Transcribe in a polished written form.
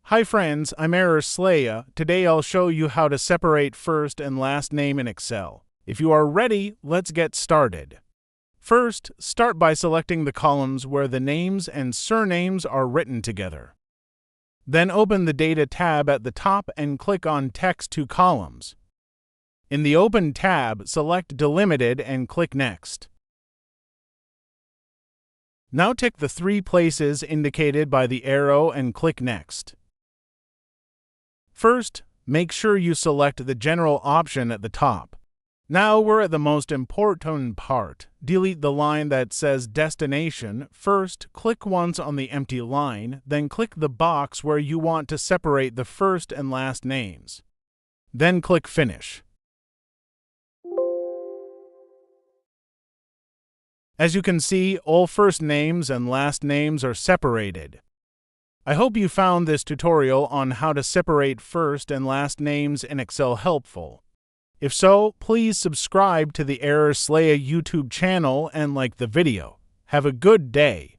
Hi friends, I'm Error Slaya. Today I'll show you how to separate first and last name in Excel. If you are ready, let's get started. First, start by selecting the columns where the names and surnames are written together. Then open the Data tab at the top and click on Text to Columns. In the Open tab, select Delimited and click Next. Now tick the three places indicated by the arrow and click Next. First, make sure you select the General option at the top. Now we're at the most important part. Delete the line that says Destination. First, click once on the empty line, then click the box where you want to separate the first and last names. Then click Finish. As you can see, all first names and last names are separated. I hope you found this tutorial on how to separate first and last names in Excel helpful. If so, please subscribe to the Error Slaya YouTube channel and like the video. Have a good day.